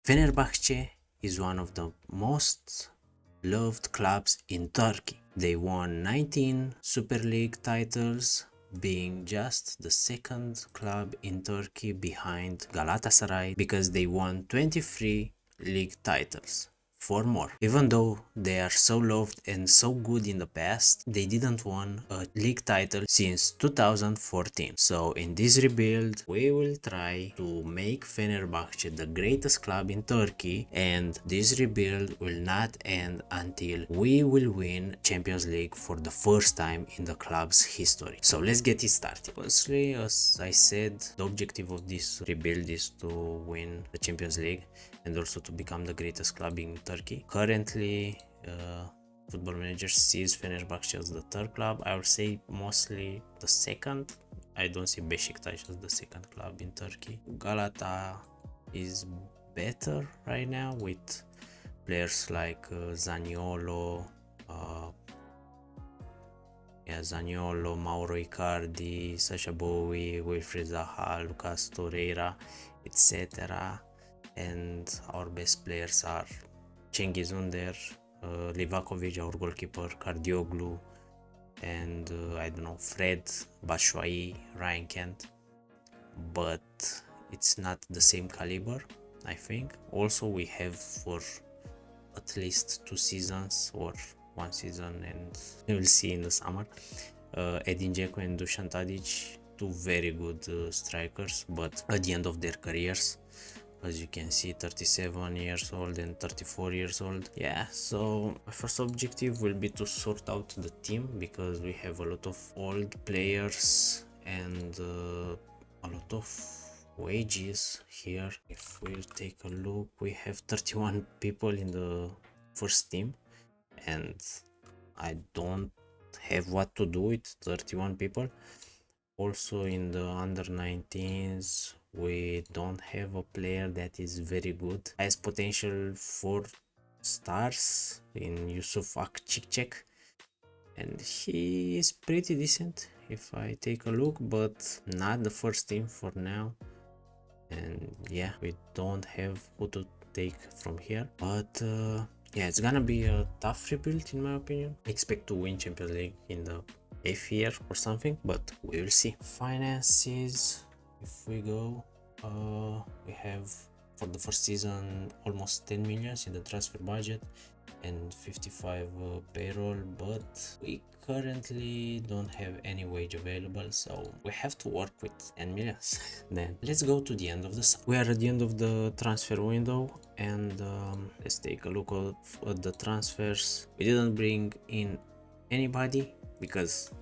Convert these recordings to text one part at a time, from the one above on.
Fenerbahce is one of the most loved clubs in Turkey. They won 19 Super League titles, being just the second club in Turkey behind Galatasaray because they won 23 league titles. Four more. Even though they are so loved and so good in the past, they didn't won a league title since 2014. So in this rebuild, we will try to make Fenerbahce the greatest club in Turkey, and this rebuild will not end until we will win Champions League for the first time in the club's history. So let's get it started. Firstly, as I said, the objective of this rebuild is to win the Champions League and also to become the greatest club in Turkey. Currently, Football Manager sees Fenerbahce as the third club. I would say mostly the second. I don't see Beşiktaş as the second club in Turkey. Galata is better right now with players like Zaniolo, Zaniolo, Mauro Icardi, Sasha Bowie, Wilfried Zaha, Lucas Torreira, etc. And our best players are Cengiz Under, Livakovic, our goalkeeper, Kardioglu, and I don't know, Fred, Batshuayi, Ryan Kent. But it's not the same caliber, I think. Also, we have for at least 2 seasons or 1 season, and we will see in the summer, Edin Dzeko and Dusan Tadic, two very good strikers, but at the end of their careers, as you can see, 37 years old and 34 years old. Yeah, so my first objective will be to sort out the team because we have a lot of old players and a lot of wages here. If we take a look, we have 31 people in the first team, and I don't have what to do with 31 people. Also in the under 19s, we don't have a player that is very good. Has potential 4 stars in Yusuf Akçiçek, and he is pretty decent if I take a look, but not the first team for now. And yeah, we don't have who to take from here, but yeah, it's gonna be a tough rebuild in my opinion. Expect to win Champions League in the 8th year or something, but we will see. Finances, if we go, we have for the first season almost 10 millions in the transfer budget and 55 payroll, but we currently don't have any wage available, so we have to work with 10 millions. Then let's go to the end of the we are at the end of the transfer window, and let's take a look at the transfers. We didn't bring in anybody because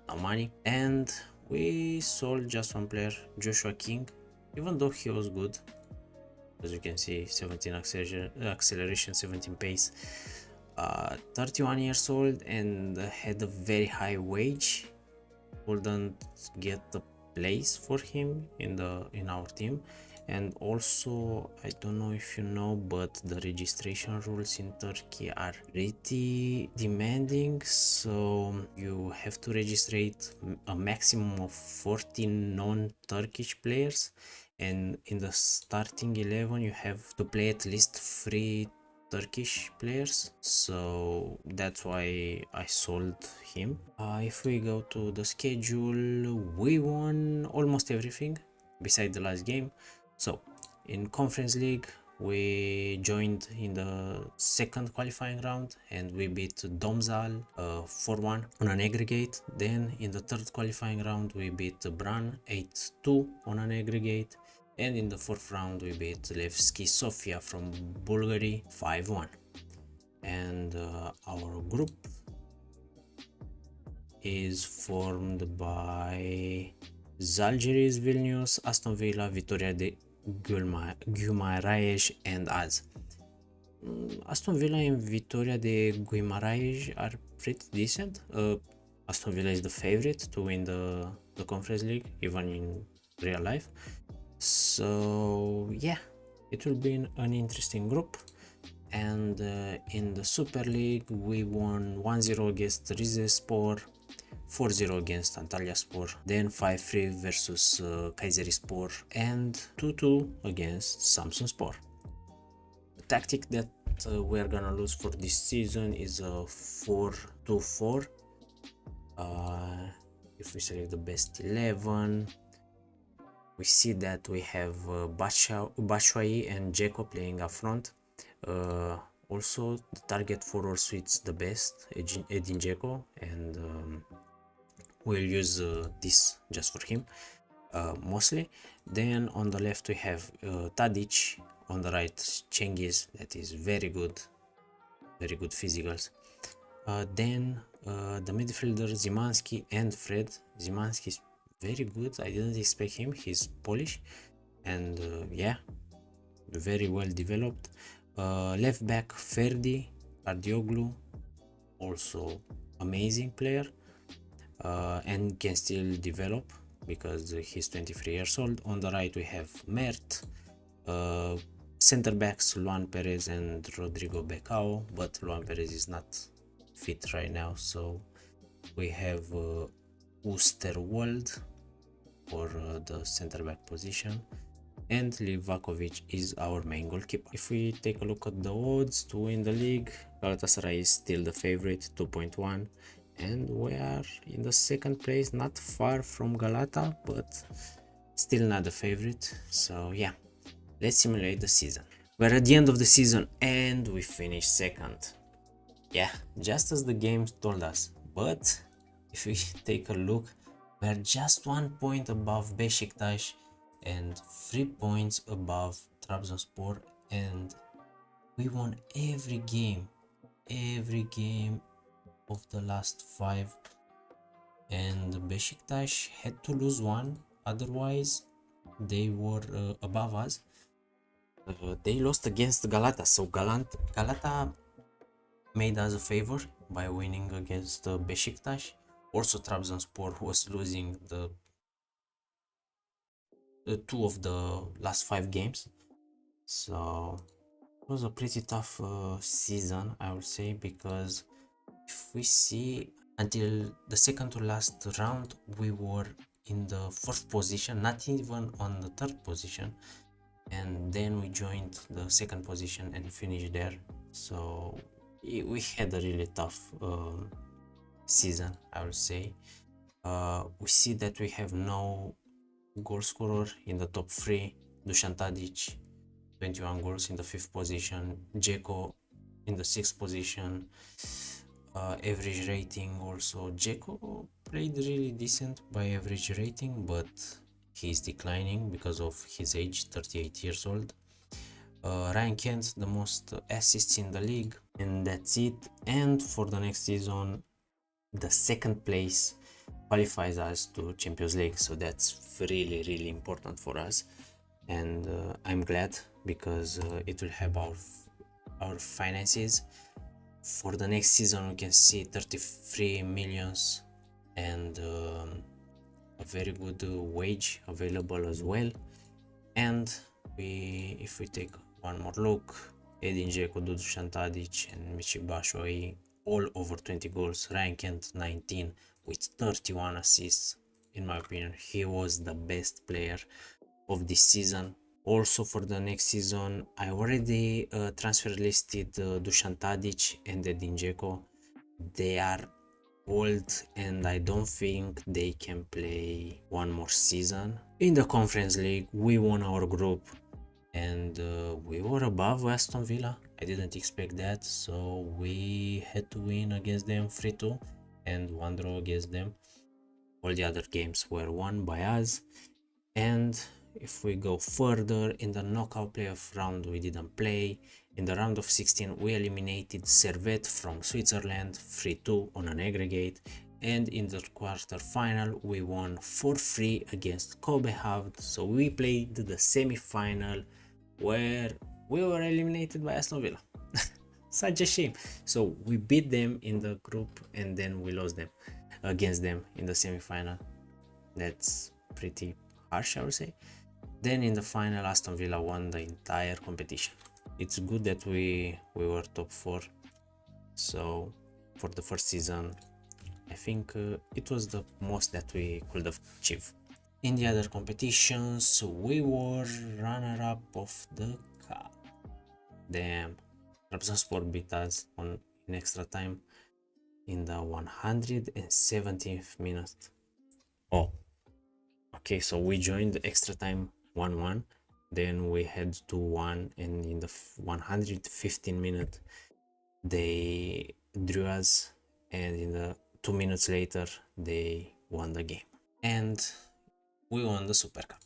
no money, and we sold just one player, Joshua King, even though he was good. As you can see, 17 acceleration, 17 pace, 31 years old, and had a very high wage. Couldn't get the place for him in our team. And also, I don't know if you know, but the registration rules in Turkey are pretty demanding, so you have to register a maximum of 14 non-Turkish players, and in the starting 11 you have to play at least 3 Turkish players, so that's why I sold him. If we go to the schedule, we won almost everything beside the last game. So in Conference League, we joined in the second qualifying round and we beat Domzal 4-1 on an aggregate. Then in the third qualifying round, we beat Bran 8-2 on an aggregate. And in the fourth round, we beat Levski Sofia from Bulgaria 5-1. And our group is formed by Zalgiris Vilnius, Aston Villa, Vitoria de Guimarães, and us. Aston Villa and Vitoria de Guimarães are pretty decent. Aston Villa is the favorite to win the Conference League, even in real life. So yeah, it will be an interesting group. And in the Super League, we won 1-0 against Rizespor, 4-0 against Antalyaspor, then 5-3 versus Kayserispor, and 2-2 against Samsunspor. tactic that we're gonna lose for this season is a 4-2-4. If we select the best 11, we see that we have Batshuayi and Dzeko playing up front. Also, the target forward suits the best, Edin Dzeko, and we'll use this just for him mostly. Then on the left we have Tadic, on the right Cengiz, that is very good physicals. Then the midfielder Zimanski and Fred. Zimanski is very good. I didn't expect him. He's Polish, and yeah, very well developed. Left back Ferdi Ardioglu, also amazing player, and can still develop because he's 23 years old. On the right we have Mert. Center backs Luan Perez and Rodrigo Becao, but Luan Perez is not fit right now, so we have Oosterwolde for the center back position, and Livakovic is our main goalkeeper. If we take a look at the odds to win the league, Galatasaray is still the favorite, 2.1, and we are in the second place, not far from Galata, but still not the favorite. So yeah, let's simulate the season. We're at the end of the season and we finished second. Yeah, just as the game told us. But if we take a look, we're just 1 point above Beşiktaş and 3 points above Trabzonspor, and we won every game of the last 5, and Beşiktaş had to lose one, otherwise they were above us. They lost against Galata, so Galata made us a favor by winning against Beşiktaş. Also, Trabzonspor was losing the 2 of the last 5 games, so it was a pretty tough season, I would say, because if we see, until the second to last round we were in the 4th position, not even on the 3rd position, and then we joined the 2nd position and finished there. So we had a really tough season, I would say. We see that we have no goal scorer in the top 3. Dusan Tadic, 21 goals, in the 5th position. Dzeko in the 6th position. Average rating also, Dzeko played really decent by average rating, but he's declining because of his age, 38 years old. Ryan Kent, the most assists in the league, and that's it. And for the next season, the 2nd place qualifies us to Champions League, so that's really important for us, and I'm glad, because it will help our finances. For the next season we can see 33 millions and a very good wage available as well. And if we take one more look, Edin Dzeko, Dusan Tadic and Michy Batshuayi all over 20 goals. Ryan Kent 19 with 31 assists. In my opinion, he was the best player of this season. Also for the next season, I already transfer listed Dusan Tadic and Edin Dzeko. They are old and I don't think they can play one more season. In the Conference League, we won our group and we were above Aston Villa. I didn't expect that, so we had to win against them 3-2 and 1 draw against them. All the other games were won by us. And if we go further, in the knockout playoff round we didn't play. In the round of 16 we eliminated Servette from Switzerland 3-2 on an aggregate, and in the quarter final we won 4-3 against Kobe Havd. So we played the semi-final where we were eliminated by Aston Villa. Such a shame. So we beat them in the group and then we lost them against them in the semi-final. That's pretty harsh, I would say. Then in the final, Aston Villa won the entire competition. It's good that we were top 4. So for the first season, I think it was the most that we could have achieved. In the other competitions, we were runner-up of the cup. Damn. Trabzonspor beat us on in extra time in the 117th minute. Oh, okay, so we joined extra time 1-1, then we had 2-1, and in the 115 minute they drew us, and in the 2 minutes later they won the game. And we won the Super Cup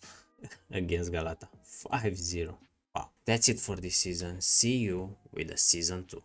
against Galata 5-0. Wow, that's it for this season. See you with the season 2.